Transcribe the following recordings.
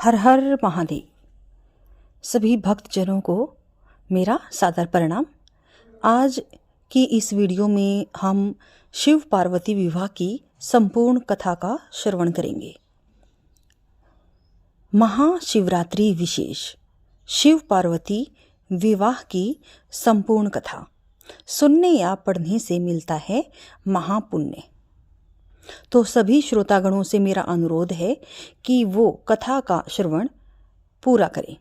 हर हर महादेव। सभी भक्तजनों को मेरा सादर प्रणाम। आज की इस वीडियो में हम शिव पार्वती विवाह की संपूर्ण कथा का श्रवण करेंगे। महाशिवरात्रि विशेष शिव पार्वती विवाह की संपूर्ण कथा सुनने या पढ़ने से मिलता है महापुण्य। तो सभी श्रोतागणों से मेरा अनुरोध है कि वो कथा का श्रवण पूरा करें।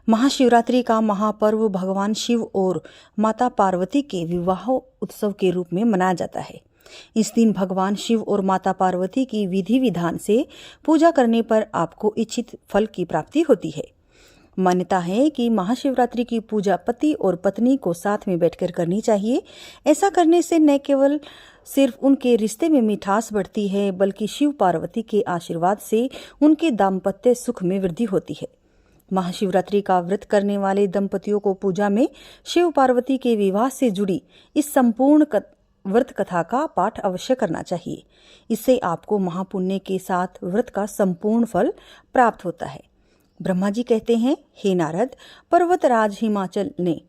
महाशिवरात्रि का महापर्व भगवान शिव और माता पार्वती के विवाह उत्सव के रूप में मनाया जाता है। इस दिन भगवान शिव और माता पार्वती की विधि विधान से पूजा करने पर आपको इच्छित फल की प्राप्ति होती है। मान्यता है कि महाशिवरात्रि की पूजा पति और पत्नी को साथ में बैठकर करनी चाहिए। ऐसा करने से न केवल सिर्फ उनके रिश्ते में मिठास बढ़ती है, बल्कि शिव पार्वती के आशीर्वाद से उनके दाम्पत्य सुख में वृद्धि होती है। महाशिवरात्रि का व्रत करने वाले दंपतियों को पूजा में शिव पार्वती के विवाह से जुड़ी इस संपूर्ण व्रत कथा का पाठ अवश्य करना चाहिए। इससे आपको महापुण्य के साथ व्रत का संपूर्ण फल प्राप्त होता है। ब्रह्मा जी कहते हैं, हे नारद, पर्वतराज हिमाचल ने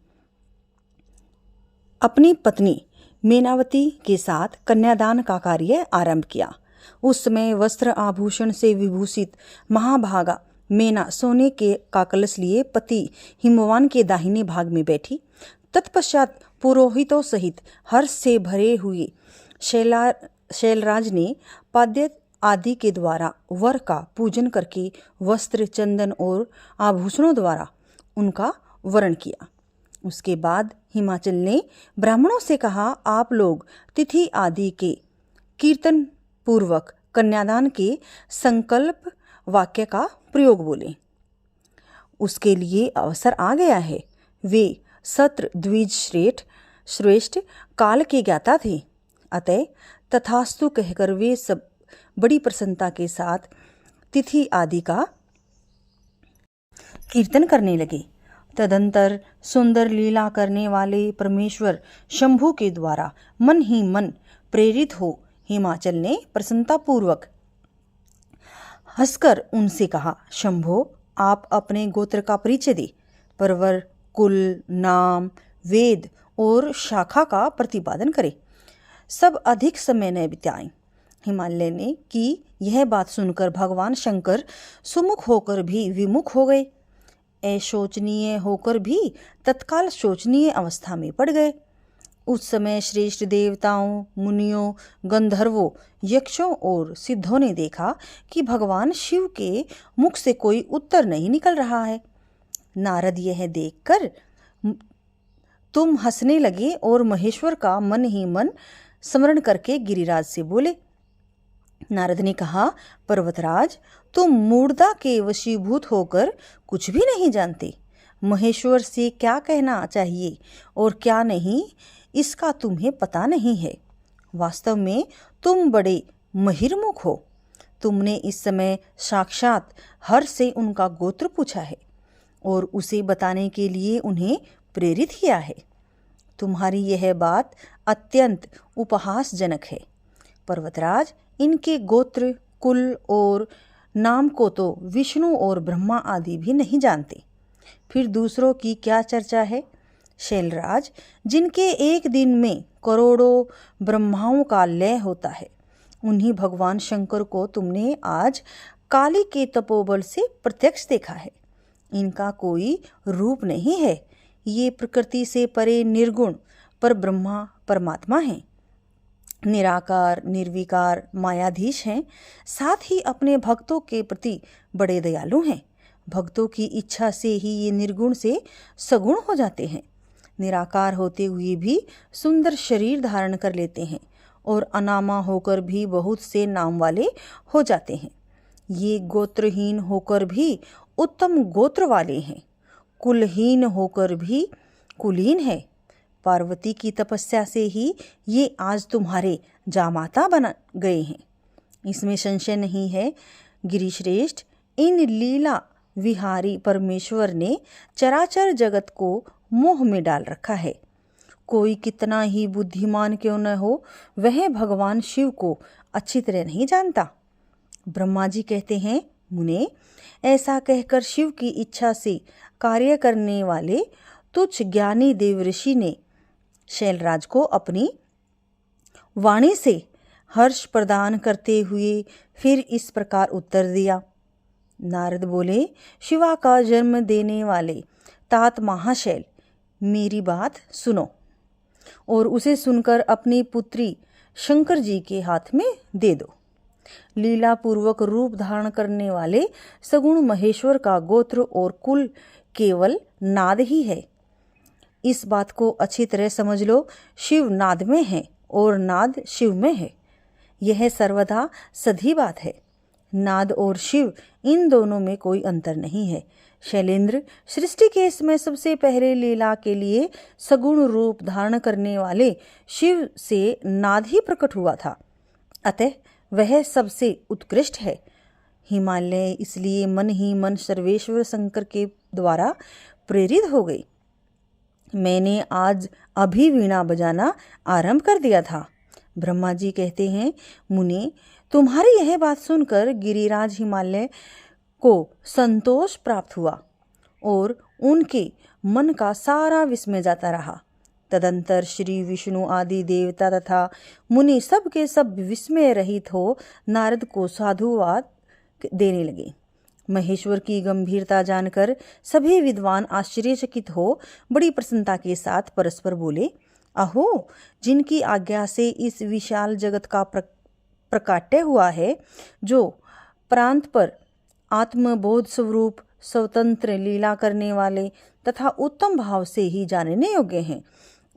अपनी पत्नी मेनावती के साथ कन्यादान का कार्य आरंभ किया। उस समय वस्त्र आभूषण से विभूषित महाभागा मेना सोने के का कलश लिए पति हिमवान के दाहिने भाग में बैठी। तत्पश्चात पुरोहितों सहित हर्ष से भरे हुए शैलराज ने पाद्य आदि के द्वारा वर का पूजन करके वस्त्र, चंदन और आभूषणों द्वारा उनका वरण किया। उसके बाद हिमाचल ने ब्राह्मणों से कहा, आप लोग तिथि आदि के कीर्तन पूर्वक कन्यादान के संकल्प वाक्य का प्रयोग बोलें। उसके लिए अवसर आ गया है। वे सत्र द्विज श्रेष्ठ काल के ज्ञाता थे। अतः तथास्तु कहकर वे सब बड़ी प्रसन्नता के साथ तिथि आदि का कीर्तन करने लगे। तदंतर सुंदर लीला करने वाले परमेश्वर शंभु के द्वारा मन ही मन प्रेरित हो हिमाचल ने प्रसन्नता पूर्वक हंसकर उनसे कहा, शंभो, आप अपने गोत्र का परिचय दे। परवर, कुल, नाम, वेद और शाखा का प्रतिपादन करें। सब अधिक समय न बिताएं। हिमालय ने कि यह बात सुनकर भगवान शंकर सुमुख होकर भी विमुख हो गए। अशोचनीय होकर भी तत्काल शोचनीय अवस्था में पड़ गए। उस समय श्रेष्ठ देवताओं, मुनियों, गंधर्वों, यक्षों और सिद्धों ने देखा कि भगवान शिव के मुख से कोई उत्तर नहीं निकल रहा है। नारद यह देखकर तुम हंसने लगे और महेश्वर का मन ही मन स्मरण करके गिरिराज से बोले। नारद ने कहा, पर्वतराज, तुम मूढ़ता के वशीभूत होकर कुछ भी नहीं जानते। महेश्वर से क्या कहना चाहिए और क्या नहीं, इसका तुम्हें पता नहीं है। वास्तव में तुम बड़े महिर्मुख हो। तुमने इस समय साक्षात हर से उनका गोत्र पूछा है और उसे बताने के लिए उन्हें प्रेरित किया है। तुम्हारी यह बात अत्यंत उपहासजनक है। पर्वतराज, इनके गोत्र, कुल और नाम को तो विष्णु और ब्रह्मा आदि भी नहीं जानते। फिर दूसरों की क्या चर्चा है। शैलराज, जिनके एक दिन में करोड़ों ब्रह्माओं का लय होता है, उन्हीं भगवान शंकर को तुमने आज काली के तपोबल से प्रत्यक्ष देखा है। इनका कोई रूप नहीं है। ये प्रकृति से परे निर्गुण पर ब्रह्मा परमात्मा हैं। निराकार, निर्विकार, मायाधीश हैं। साथ ही अपने भक्तों के प्रति बड़े दयालु हैं। भक्तों की इच्छा से ही ये निर्गुण से सगुण हो जाते हैं। निराकार होते हुए भी सुंदर शरीर धारण कर लेते हैं और अनामा होकर भी बहुत से नाम वाले हो जाते हैं। ये गोत्रहीन होकर भी उत्तम गोत्र वाले हैं। कुलहीन होकर भी कुलीन है। पार्वती की तपस्या से ही ये आज तुम्हारे जामाता बन गए हैं। इसमें संशय नहीं है। गिरिश्रेष्ठ, इन लीला विहारी परमेश्वर ने चराचर जगत को मोह में डाल रखा है। कोई कितना ही बुद्धिमान क्यों न हो, वह भगवान शिव को अच्छी तरह नहीं जानता। ब्रह्मा जी कहते हैं, मुने, ऐसा कहकर शिव की इच्छा से कार्य करने वाले तुच्छ ज्ञानी देवऋषि ने शैलराज को अपनी वाणी से हर्ष प्रदान करते हुए फिर इस प्रकार उत्तर दिया। नारद बोले, शिवा का जन्म देने वाले तात महाशैल, मेरी बात सुनो और उसे सुनकर अपनी पुत्री शंकर जी के हाथ में दे दो। लीला पूर्वक रूप धारण करने वाले सगुण महेश्वर का गोत्र और कुल केवल नाद ही है। इस बात को अच्छी तरह समझ लो, शिव नाद में है और नाद शिव में है। यह सर्वदा सधी बात है। नाद और शिव, इन दोनों में कोई अंतर नहीं है। शैलेंद्र, सृष्टि के समय सबसे पहले लीला के लिए सगुण रूप धारण करने वाले शिव से नाद ही प्रकट हुआ था, अतः वह सबसे उत्कृष्ट है। हिमालय इसलिए मन ही मन सर्वेश्वर शंकर के द्वारा प्रेरित हो गई। मैंने आज अभी वीणा बजाना आरंभ कर दिया था। ब्रह्मा जी कहते हैं, मुनि, तुम्हारी यह बात सुनकर गिरिराज हिमालय को संतोष प्राप्त हुआ और उनके मन का सारा विस्मय जाता रहा। तदंतर श्री विष्णु आदि देवता तथा मुनि सब के सब विस्मय रहित हो नारद को साधुवाद देने लगे। महेश्वर की गंभीरता जानकर सभी विद्वान आश्चर्यचकित हो बड़ी प्रसन्नता के साथ परस्पर बोले, अहो, जिनकी आज्ञा से इस विशाल जगत का प्रकाट्य हुआ है, जो प्रांत पर आत्मबोध स्वरूप स्वतंत्र लीला करने वाले तथा उत्तम भाव से ही जानने योग्य हैं,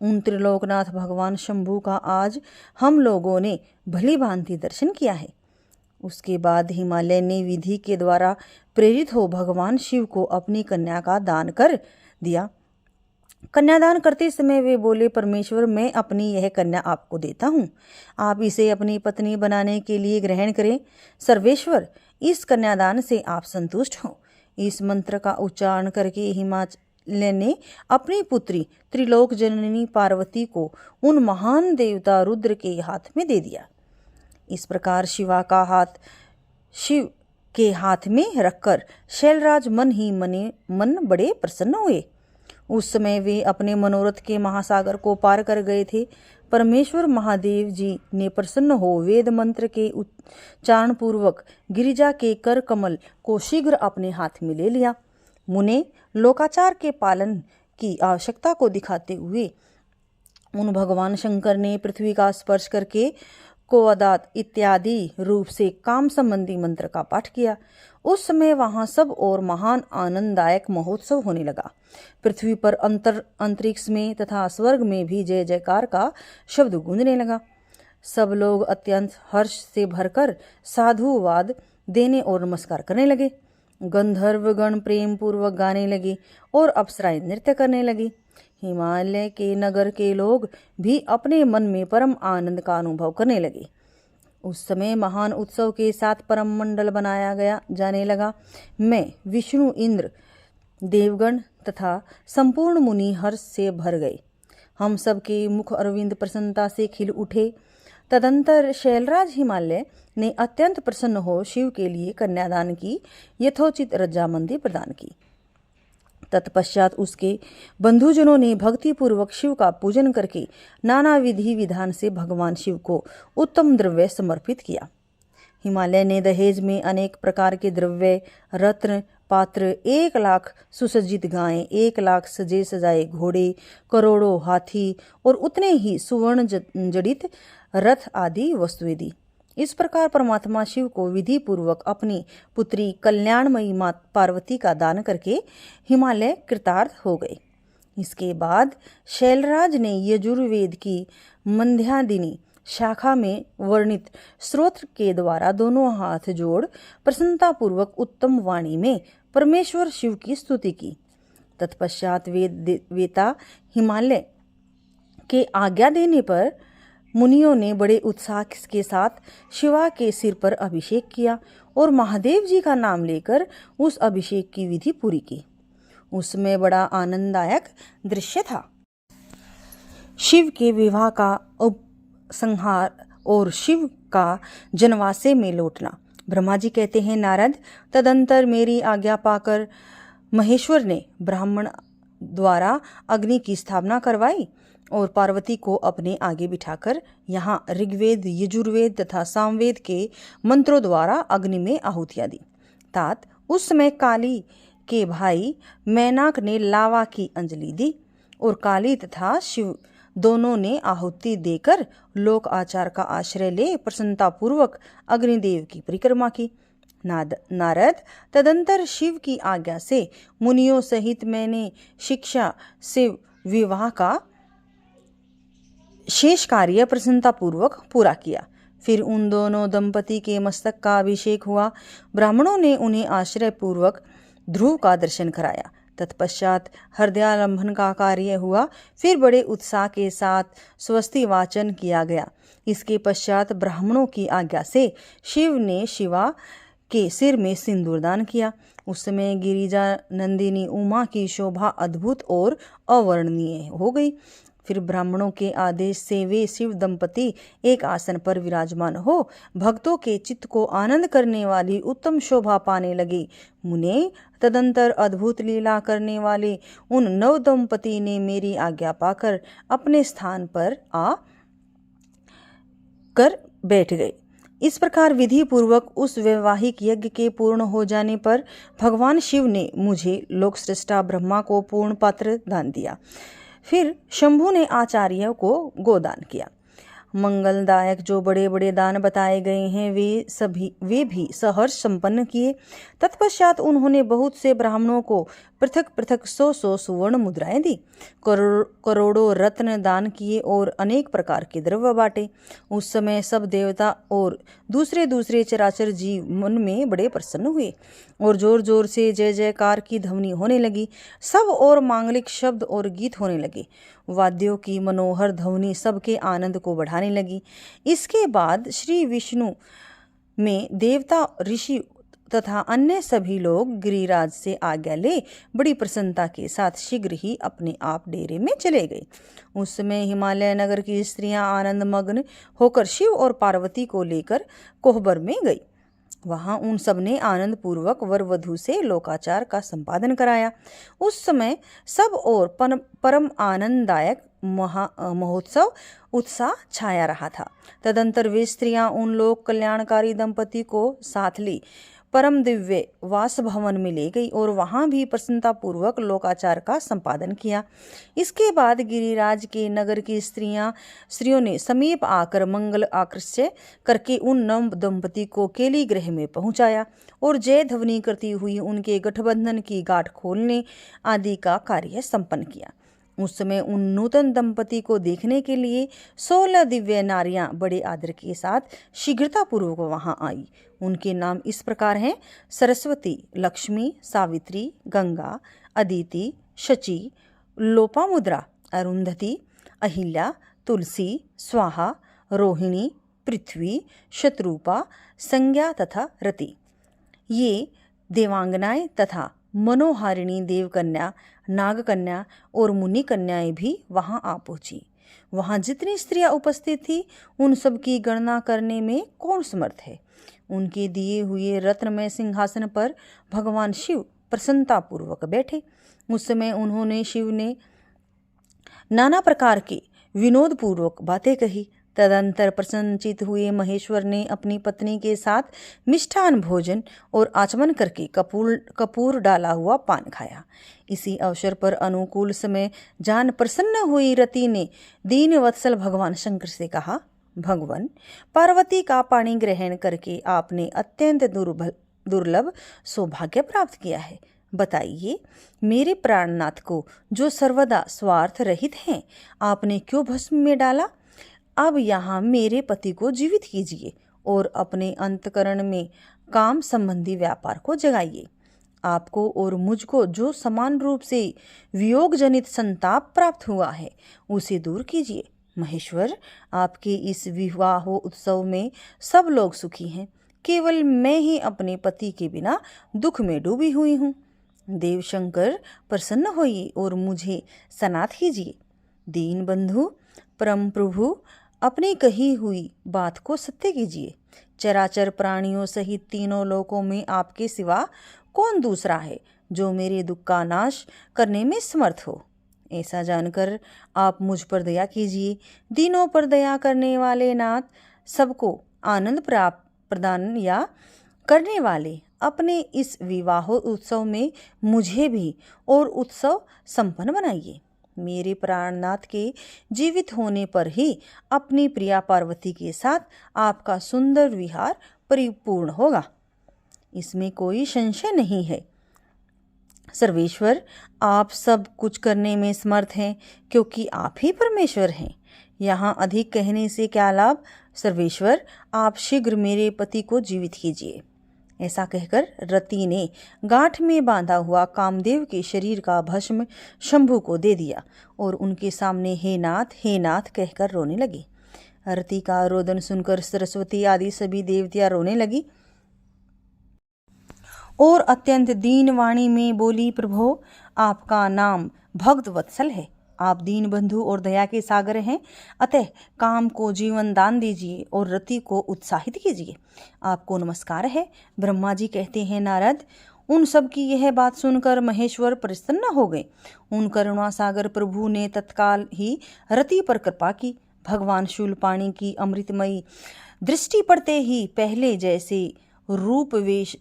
उन त्रिलोकनाथ भगवान शंभु का आज हम लोगों ने भली भांति दर्शन किया है। उसके बाद हिमालय ने विधि के द्वारा प्रेरित हो भगवान शिव को अपनी कन्या का दान कर दिया। कन्यादान करते समय वे बोले, परमेश्वर, मैं अपनी यह कन्या आपको देता हूँ, आप इसे अपनी पत्नी बनाने के लिए ग्रहण करें। सर्वेश्वर, इस कन्यादान से आप संतुष्ट हो। इस मंत्र का उच्चारण करके हिमालय ने अपनी पुत्री त्रिलोक जननी पार्वती को उन महान देवता रुद्र के हाथ में दे दिया। इस प्रकार शिवा का हाथ शिव के हाथ में रखकर शैलराज मन ही मन बड़े प्रसन्न हुए। उस समय वे अपने मनोरथ के महासागर को पार कर गए थे। परमेश्वर महादेव जी ने प्रसन्न हो वेद मंत्र के उच्चारण पूर्वक गिरिजा के कर कमल को शीघ्र अपने हाथ में ले लिया। मुने, लोकाचार के पालन की आवश्यकता को दिखाते हुए उन भगवान शंकर ने पृथ्वी का स्पर्श करके कोअदात इत्यादि रूप से काम संबंधी मंत्र का पाठ किया। उस समय वहां सब और महान आनंददायक महोत्सव होने लगा। पृथ्वी पर अंतरिक्ष में तथा स्वर्ग में भी जय जयकार का शब्द गूंजने लगा। सब लोग अत्यंत हर्ष से भरकर साधुवाद देने और नमस्कार करने लगे। गंधर्व गण प्रेम पूर्वक गाने लगे और अप्सराएं नृत्य करने लगी। हिमालय के नगर के लोग भी अपने मन में परम आनंद का अनुभव करने लगे। उस समय महान उत्सव के साथ परम मंडल बनाया जाने लगा। मैं, विष्णु, इंद्र, देवगण तथा संपूर्ण मुनि हर्ष से भर गए। हम सब के मुख अरविंद प्रसन्नता से खिल उठे। तदंतर शैलराज हिमालय ने अत्यंत प्रसन्न हो शिव के लिए कन्यादान की यथोचित रजामंदी प्रदान की। तत्पश्चात उसके बंधुजनों ने भक्तिपूर्वक शिव का पूजन करके नाना विधि विधान से भगवान शिव को उत्तम द्रव्य समर्पित किया। हिमालय ने दहेज में अनेक प्रकार के द्रव्य, रत्न, पात्र, 1 लाख सुसज्जित गायें, 1 लाख सजे सजाए घोड़े, करोड़ों हाथी और उतने ही सुवर्ण जड़ित रथ आदि वस्तुएं दी। इस प्रकार परमात्मा शिव को विधि पूर्वक अपनी पुत्री कल्याणमयी मां पार्वती का दान करके हिमालय कृतार्थ हो गए। इसके बाद शैलराज ने यजुर्वेद की मंध्यादिनी शाखा में वर्णित स्तोत्र के द्वारा दोनों हाथ जोड़ प्रसन्नता पूर्वक उत्तम वाणी में परमेश्वर शिव की स्तुति की। तत्पश्चात वेता हिमालय के आज्ञा देने पर मुनियों ने बड़े उत्साह के साथ शिवा के सिर पर अभिषेक किया और महादेव जी का नाम लेकर उस अभिषेक की विधि पूरी की। उसमें बड़ा आनंददायक दृश्य था। शिव के विवाह का उपसंहार और शिव का जनवासे में लौटना ब्रह्मा जी कहते हैं, नारद, तदंतर मेरी आज्ञा पाकर महेश्वर ने ब्राह्मण द्वारा अग्नि की स्थापना करवाई और पार्वती को अपने आगे बिठाकर यहाँ ऋग्वेद, यजुर्वेद तथा सामवेद के मंत्रों द्वारा अग्नि में आहुतियाँ दी। तात, उस समय काली के भाई मैनाक ने लावा की अंजलि दी और काली तथा शिव दोनों ने आहुति देकर लोक आचार का आश्रय ले प्रसन्नतापूर्वक अग्निदेव की परिक्रमा की। नारद, तदंतर शिव की आज्ञा से मुनियों सहित मैंने शिक्षा से विवाह का शेष कार्य प्रसन्नतापूर्वक पूरा किया। फिर उन दोनों दंपति के मस्तक का अभिषेक हुआ। ब्राह्मणों ने उन्हें आश्रय पूर्वक ध्रुव का दर्शन कराया। तत्पश्चात हृदयालंबन का कार्य हुआ। फिर बड़े उत्साह के साथ स्वस्ति वाचन किया गया। इसके पश्चात ब्राह्मणों की आज्ञा से शिव ने शिवा के सिर में सिंदूरदान किया। उस समय गिरिजा नंदिनी उमा की शोभा अद्भुत और अवर्णनीय हो गई। फिर ब्राह्मणों के आदेश से वे शिव दंपति एक आसन पर विराजमान हो भक्तों के चित्त को आनंद करने वाली उत्तम शोभा पाने लगे। मुने, तदंतर अद्भुत लीला करने वाले उन नव दंपति ने मेरी आज्ञा पाकर अपने स्थान पर आ कर बैठ गए। इस प्रकार विधि पूर्वक उस वैवाहिक यज्ञ के पूर्ण हो जाने पर भगवान शिव ने मुझे लोकश्रेष्ठा ब्रह्मा को पूर्ण पात्र दान दिया। फिर शंभु ने आचार्यों को गोदान किया। मंगलदायक जो बड़े बड़े दान बताए गए हैं वे भी सहर्ष संपन्न किए। तत्पश्चात उन्होंने बहुत से ब्राह्मणों को पृथक पृथक 100 सुवर्ण मुद्राएं दी, करोड़ों रत्न दान किए और अनेक प्रकार के द्रव्य बांटे। उस समय सब देवता और दूसरे दूसरे चराचर जीव मन में बड़े प्रसन्न हुए और जोर जोर से जय जयकार की ध्वनि होने लगी। सब और मांगलिक शब्द और गीत होने लगे। वाद्यों की मनोहर ध्वनि सबके आनंद को बढ़ाने लगी। इसके बाद श्री विष्णु में देवता, ऋषि तथा अन्य सभी लोग गिरिराज से आज्ञा ले बड़ी प्रसन्नता के साथ शीघ्र ही अपने आप डेरे में चले गए। उस समय हिमालय नगर की स्त्रियां आनंद मग्न होकर शिव और पार्वती को लेकर कोहबर में गई। वहां उन सब ने आनंद पूर्वक वर वधू से लोकाचार का संपादन कराया। उस समय सब और परम आनंददायक महोत्सव उत्साह छाया रहा था। तदंतर वे स्त्रियां उन लोक कल्याणकारी दंपति को साथ ली परम दिव्य वास भवन में ले गई और वहां भी प्रसन्नता पूर्वक लोकाचार का संपादन किया। इसके बाद गिरिराज के नगर की स्त्रियों ने समीप आकर मंगल आकृष्य करके उन नव दंपति को केली गृह में पहुंचाया और जय ध्वनि करती हुई उनके गठबंधन की गांठ खोलने आदि का कार्य संपन्न किया। उस समय उन नूतन दंपति को देखने के लिए 16 दिव्य नारियां बड़े आदर के साथ शीघ्रता पूर्वक वहां आई। उनके नाम इस प्रकार हैं: सरस्वती, लक्ष्मी, सावित्री, गंगा, अदिति, शची, लोपामुद्रा, अरुंधति, अहिल्या, तुलसी, स्वाहा, रोहिणी, पृथ्वी, शत्रुपा, संज्ञा तथा रति। ये देवांगनाएं तथा मनोहारिणी देवकन्या, नागकन्या और मुनि कन्याएं भी वहां आ पहुंची। वहां जितनी स्त्रियां उपस्थित थी उन सब की गणना करने में कौन समर्थ है। उनके दिए हुए रत्नमय सिंहासन पर भगवान शिव प्रसन्नता पूर्वक बैठे। उस समय उन्होंने शिव ने नाना प्रकार के विनोद पूर्वक बातें कही। तदंतर प्रसन्नचित हुए महेश्वर ने अपनी पत्नी के साथ मिष्ठान भोजन और आचमन करके कपूर डाला हुआ पान खाया। इसी अवसर पर अनुकूल समय जान प्रसन्न हुई रति ने दीन वत्सल भगवान शंकर से कहा, भगवान, पार्वती का पाणी ग्रहण करके आपने अत्यंत दुर्लभ सौभाग्य प्राप्त किया है। बताइए, मेरे प्राणनाथ को जो सर्वदा स्वार्थ रहित हैं, आपने क्यों भस्म में डाला? अब यहाँ मेरे पति को जीवित कीजिए और अपने अंतकरण में काम संबंधी व्यापार को जगाइए। आपको और मुझको जो समान रूप से वियोग जनित संताप प्राप्त हुआ है उसे दूर कीजिए। महेश्वर, आपके इस विवाह उत्सव में सब लोग सुखी हैं, केवल मैं ही अपने पति के बिना दुख में डूबी हुई हूँ। देव शंकर, प्रसन्न होइए और मुझे सनाथ कीजिए। दीन बंधु, परम प्रभु, अपनी कही हुई बात को सत्य कीजिए। चराचर प्राणियों सहित तीनों लोकों में आपके सिवा कौन दूसरा है जो मेरे दुख का नाश करने में समर्थ हो। ऐसा जानकर आप मुझ पर दया कीजिए। दीनों पर दया करने वाले नाथ, सबको आनंद प्राप्त प्रदान या करने वाले, अपने इस विवाह उत्सव में मुझे भी और उत्सव संपन्न बनाइए। मेरे प्राणनाथ के जीवित होने पर ही अपनी प्रिया पार्वती के साथ आपका सुंदर विहार परिपूर्ण होगा, इसमें कोई संशय नहीं है। सर्वेश्वर, आप सब कुछ करने में समर्थ हैं क्योंकि आप ही परमेश्वर हैं। यहाँ अधिक कहने से क्या लाभ। सर्वेश्वर, आप शीघ्र मेरे पति को जीवित कीजिए। ऐसा कहकर रति ने गांठ में बांधा हुआ कामदेव के शरीर का भस्म शंभु को दे दिया और उनके सामने हे नाथ कहकर रोने लगी। रति का रोदन सुनकर सरस्वती आदि सभी देवतियां रोने लगी और अत्यंत दीन वाणी में बोली, प्रभो, आपका नाम भक्त वत्सल है। आप दीन बंधु और दया के सागर हैं, अतः काम को जीवन दान दीजिए और रति को उत्साहित कीजिए। आपको नमस्कार है। ब्रह्मा जी कहते हैं, नारद, उन सब की यह बात सुनकर महेश्वर प्रसन्न हो गए। उन करुणा सागर प्रभु ने तत्काल ही रति पर कृपा की। भगवान शूलपाणी की अमृतमयी दृष्टि पड़ते ही पहले जैसे रूप वेश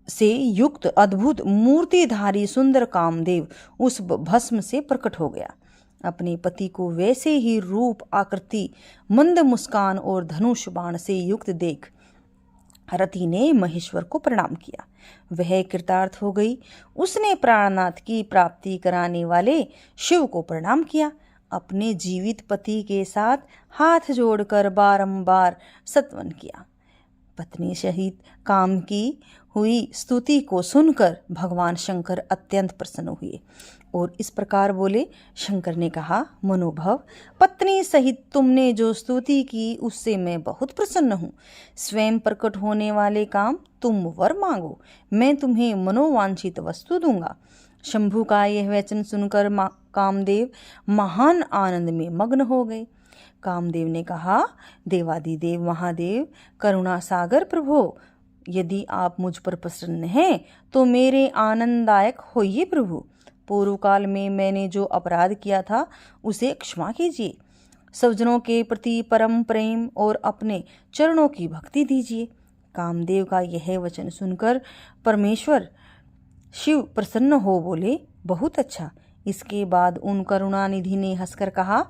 से युक्त अद्भुत मूर्तिधारी सुंदर कामदेव उस भस्म से प्रकट हो गया। अपने पति को वैसे ही रूप, आकृति, मंद मुस्कान और धनुष बाण से युक्त देख रति ने महेश्वर को प्रणाम किया। वह कृतार्थ हो गई। उसने प्राणनाथ की प्राप्ति कराने वाले शिव को प्रणाम किया। अपने जीवित पति के साथ हाथ जोड़कर बारंबार सत्वन किया। पत्नी सहित काम की हुई स्तुति को सुनकर भगवान शंकर अत्यंत प्रसन्न हुए और इस प्रकार बोले। शंकर ने कहा, मनोभव, पत्नी सहित तुमने जो स्तुति की उससे मैं बहुत प्रसन्न हूँ। स्वयं प्रकट होने वाले काम, तुम वर मांगो, मैं तुम्हें मनोवांछित वस्तु दूंगा। शंभु का यह वचन सुनकर कामदेव महान आनंद में मग्न हो गए। कामदेव ने कहा, देवादिदेव महादेव, करुणा सागर प्रभु, यदि आप मुझ पर प्रसन्न हैं तो मेरे आनंददायक होइए प्रभु। पूर्व काल में मैंने जो अपराध किया था उसे क्षमा कीजिए। सज्जनों के प्रति परम प्रेम और अपने चरणों की भक्ति दीजिए। कामदेव का यह वचन सुनकर परमेश्वर शिव प्रसन्न हो बोले, बहुत अच्छा। इसके बाद उन करुणानिधि ने हंसकर कहा,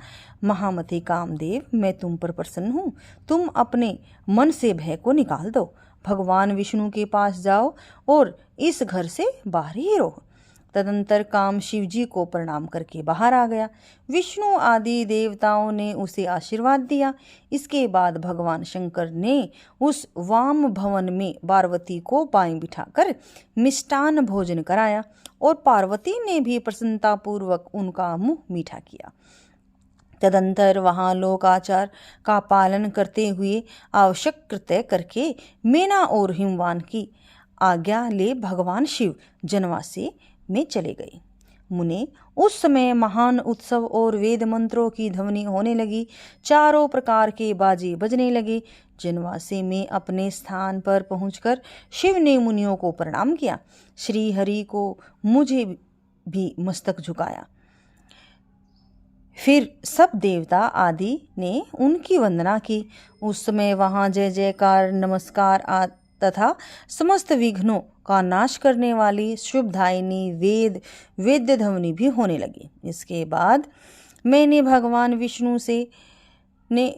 महामते कामदेव, मैं तुम पर प्रसन्न हूँ। तुम अपने मन से भय को निकाल दो। भगवान विष्णु के पास जाओ और इस घर से बाहर ही रहो। तदंतर काम शिव जी को प्रणाम करके बाहर आ गया। विष्णु आदि देवताओं ने उसे आशीर्वाद दिया। इसके बाद भगवान शंकर ने उस वाम भवन में पार्वती को बाएं बिठाकर मिष्टान भोजन कराया और पार्वती ने भी प्रसन्नतापूर्वक उनका मुंह मीठा किया। तदंतर वहां लोकाचार का पालन करते हुए आवश्यक कृत्य करके मेना और हिमवान की आज्ञा ले भगवान शिव जनवासे में चले गए। मुने, उस समय महान उत्सव और वेद मंत्रों की ध्वनि होने लगी। चारों प्रकार के बाजे बजने लगे। जनवासे में अपने स्थान पर पहुंचकर शिव ने मुनियों को प्रणाम किया। श्री हरि को मुझे भी मस्तक झुकाया। फिर सब देवता आदि ने उनकी वंदना की। उस समय वहां जय जयकार, नमस्कार तथा समस्त विघ्नों का नाश करने वाली शुभदायिनी वेद्य ध्वनि भी होने लगी। इसके बाद मैंने भगवान विष्णु से ने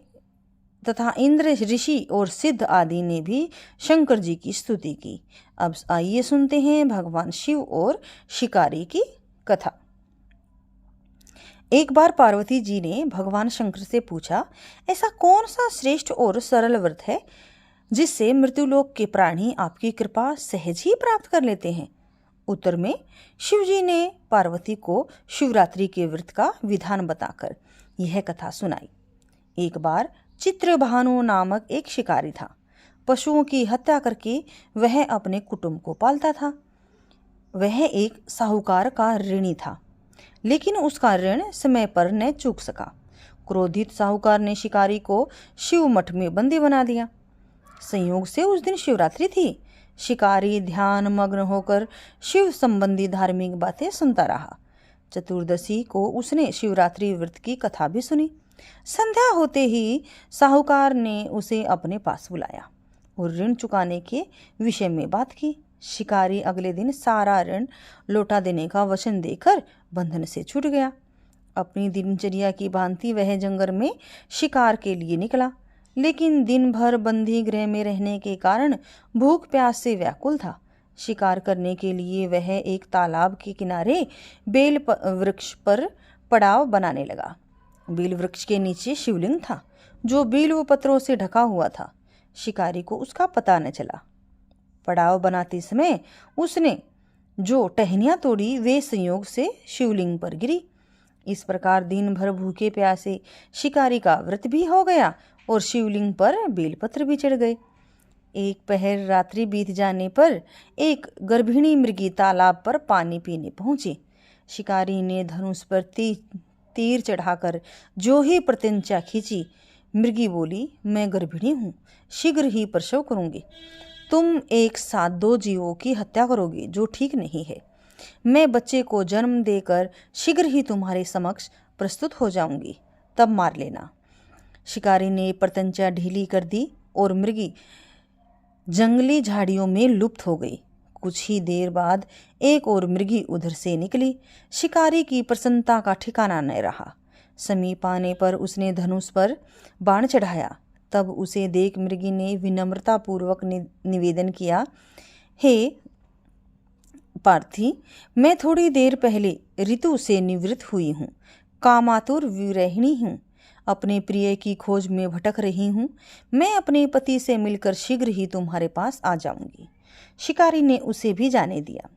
तथा इंद्र, ऋषि और सिद्ध आदि ने भी शंकर जी की स्तुति की। अब आइए सुनते हैं भगवान शिव और शिकारी की कथा। एक बार पार्वती जी ने भगवान शंकर से पूछा, ऐसा कौन सा श्रेष्ठ और सरल व्रत है जिससे मृत्युलोक के प्राणी आपकी कृपा सहज ही प्राप्त कर लेते हैं? उत्तर में शिव जी ने पार्वती को शिवरात्रि के व्रत का विधान बताकर यह कथा सुनाई। एक बार चित्रभानु नामक एक शिकारी था। पशुओं की हत्या करके वह अपने कुटुंब को पालता था। वह एक साहूकार का ऋणी था, लेकिन उसका ऋण समय पर न चूक सका। क्रोधित साहूकार ने शिकारी को शिव मठ में बंदी बना दिया। संयोग से उस दिन शिवरात्रि थी। शिकारी ध्यान मग्न होकर शिव संबंधी धार्मिक बातें सुनता रहा। चतुर्दशी को उसने शिवरात्रि व्रत की कथा भी सुनी। संध्या होते ही साहूकार ने उसे अपने पास बुलाया और ऋण चुकाने के विषय में बात की। शिकारी अगले दिन सारा ऋण लौटा देने का वचन देकर बंधन से छूट गया। अपनी दिनचर्या की भांति वह जंगल में शिकार के लिए निकला, लेकिन दिन भर बंदी गृह में रहने के कारण भूख प्यास से व्याकुल था। शिकार करने के लिए वह एक तालाब के किनारे बेल वृक्ष पर पड़ाव बनाने लगा। बेल वृक्ष के नीचे शिवलिंग था जो बेल व पत्रों से ढका हुआ था। शिकारी को उसका पता न चला। पड़ाव बनाते समय उसने जो टहनियां तोड़ी वे संयोग से शिवलिंग पर गिरी। इस प्रकार दिन भर भूखे प्यासे शिकारी का व्रत भी हो गया और शिवलिंग पर बेलपत्र भी चढ़ गए। एक पहर रात्रि बीत जाने पर एक गर्भिणी मृगी तालाब पर पानी पीने पहुंची। शिकारी ने धनुष पर तीर चढ़ाकर जो ही प्रत्यंचा खींची। मृगी बोली, मैं गर्भिणी हूँ, शीघ्र ही प्रसव करूंगी। तुम एक साथ 2 जीवों की हत्या करोगे जो ठीक नहीं है। मैं बच्चे को जन्म देकर शीघ्र ही तुम्हारे समक्ष प्रस्तुत हो जाऊंगी, तब मार लेना। शिकारी ने प्रत्यंचा ढीली कर दी और मृगी जंगली झाड़ियों में लुप्त हो गई। कुछ ही देर बाद एक और मृगी उधर से निकली। शिकारी की प्रसन्नता का ठिकाना न रहा। समीप आने पर उसने धनुष पर बाण चढ़ाया। तब उसे देख मृगी ने विनम्रता पूर्वक निवेदन किया, हे पार्थी, मैं थोड़ी देर पहले ऋतु से निवृत्त हुई हूँ, कामातुर विरहिणी हूँ, अपने प्रिय की खोज में भटक रही हूँ। मैं अपने पति से मिलकर शीघ्र ही तुम्हारे पास आ जाऊंगी। शिकारी ने उसे भी जाने दिया।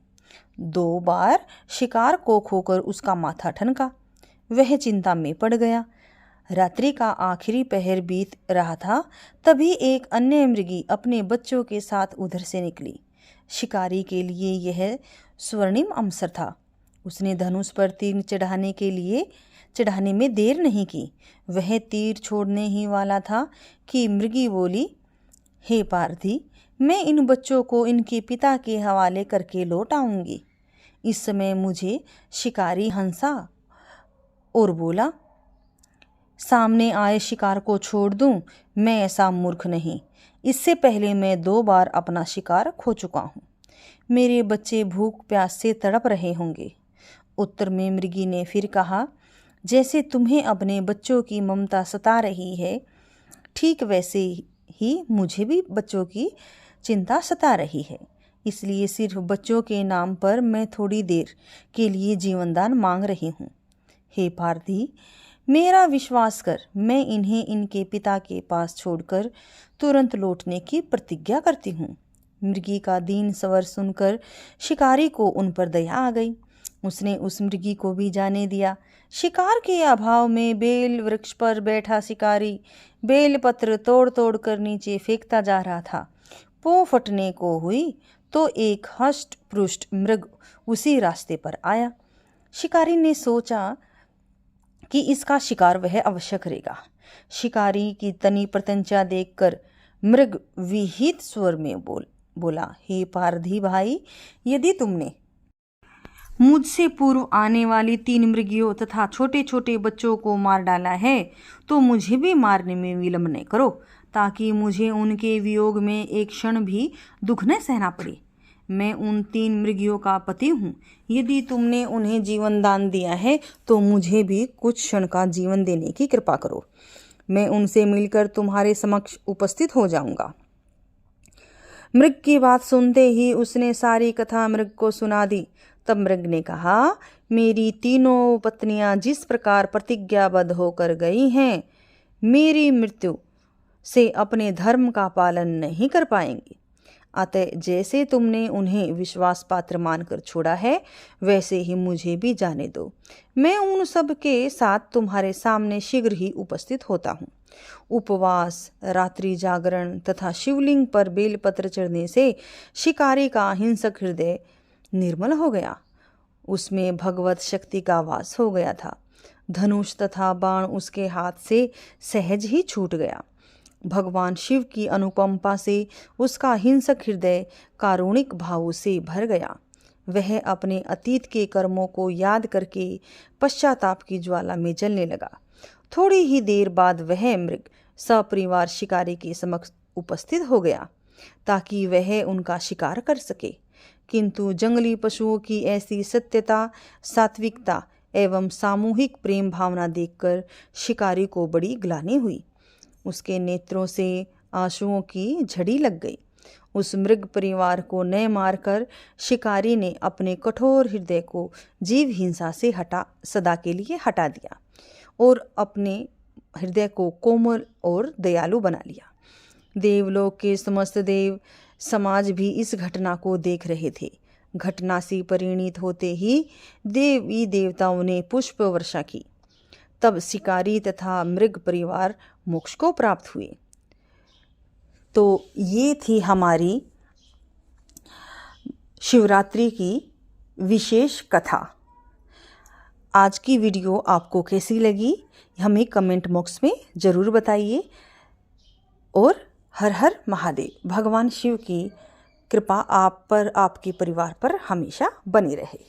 2 बार शिकार को खोकर उसका माथा ठनका। वह चिंता में पड़ गया। रात्रि का आखिरी पहर बीत रहा था, तभी एक अन्य मृगी अपने बच्चों के साथ उधर से निकली। शिकारी के लिए यह स्वर्णिम अवसर था। उसने धनुष पर तीर चढ़ाने में देर नहीं की। वह तीर छोड़ने ही वाला था कि मृगी बोली, हे पार्थी, मैं इन बच्चों को इनके पिता के हवाले करके लौट आऊंगी। इस समय मुझे शिकारी हंसा और बोला, सामने आए शिकार को छोड़ दूं? मैं ऐसा मूर्ख नहीं। इससे पहले मैं 2 बार अपना शिकार खो चुका हूँ। मेरे बच्चे भूख प्यास से तड़प रहे होंगे। उत्तर में मृगी ने फिर कहा, जैसे तुम्हें अपने बच्चों की ममता सता रही है, ठीक वैसे ही मुझे भी बच्चों की चिंता सता रही है। इसलिए सिर्फ बच्चों के नाम पर मैं थोड़ी देर के लिए जीवनदान मांग रही हूँ। हे पार्थी, मेरा विश्वास कर, मैं इन्हें इनके पिता के पास छोड़कर तुरंत लौटने की प्रतिज्ञा करती हूँ। मृगी का दीन स्वर सुनकर शिकारी को उन पर दया आ गई। उसने उस मृगी को भी जाने दिया। शिकार के अभाव में बेल वृक्ष पर बैठा शिकारी बेल पत्र तोड़ तोड़ कर नीचे फेंकता जा रहा था। पो फटने को हुई तो एक हष्ट पृष्ठ मृग उसी रास्ते पर आया। शिकारी ने सोचा कि इसका शिकार वह अवश्य करेगा। शिकारी की तनी प्रत्यंचा देखकर मृग विहित स्वर में बोला, हे पारधी भाई, यदि तुमने मुझसे पूर्व आने वाली 3 मृगियों तथा छोटे छोटे बच्चों को मार डाला है तो मुझे भी मारने में विलंब न करो, ताकि मुझे उनके वियोग में एक क्षण भी दुख न सहना पड़े। मैं उन 3 मृगियों का पति हूँ। यदि तुमने उन्हें जीवन दान दिया है तो मुझे भी कुछ क्षण का जीवन देने की कृपा करो। मैं उनसे मिलकर तुम्हारे समक्ष उपस्थित हो जाऊंगा। मृग की बात सुनते ही उसने सारी कथा मृग को सुना दी। तब मृग ने कहा, मेरी 3 पत्नियां जिस प्रकार प्रतिज्ञाबद्ध होकर गई हैं, मेरी मृत्यु से अपने धर्म का पालन नहीं कर पाएंगी। अतः जैसे तुमने उन्हें विश्वास पात्र मानकर छोड़ा है, वैसे ही मुझे भी जाने दो। मैं उन सब के साथ तुम्हारे सामने शीघ्र ही उपस्थित होता हूँ। उपवास, रात्रि जागरण तथा शिवलिंग पर बेलपत्र चढ़ने से शिकारी का हिंसक हृदय निर्मल हो गया। उसमें भगवत शक्ति का वास हो गया था। धनुष तथा बाण उसके हाथ से सहज ही छूट गया। भगवान शिव की अनुकंपा से उसका हिंसक हृदय कारुणिक भावों से भर गया। वह अपने अतीत के कर्मों को याद करके पश्चाताप की ज्वाला में जलने लगा। थोड़ी ही देर बाद वह मृग सपरिवार शिकारी के समक्ष उपस्थित हो गया ताकि वह उनका शिकार कर सके, किंतु जंगली पशुओं की ऐसी सत्यता, सात्विकता एवं सामूहिक प्रेम भावना देखकर शिकारी को बड़ी ग्लानि हुई। उसके नेत्रों से आंसुओं की झड़ी लग गई। उस मृग परिवार को न मारकर शिकारी ने अपने कठोर हृदय को जीव हिंसा से सदा के लिए हटा दिया और अपने हृदय को कोमल और दयालु बना लिया। देवलोक के समस्त देव समाज भी इस घटना को देख रहे थे। घटना से परिणित होते ही देवी देवताओं ने पुष्प वर्षा की। तब शिकारी तथा मृग परिवार मोक्ष को प्राप्त हुए। तो ये थी हमारी शिवरात्रि की विशेष कथा। आज की वीडियो आपको कैसी लगी हमें कमेंट बॉक्स में ज़रूर बताइए। और हर हर महादेव। भगवान शिव की कृपा आप पर, आपके परिवार पर हमेशा बनी रहे।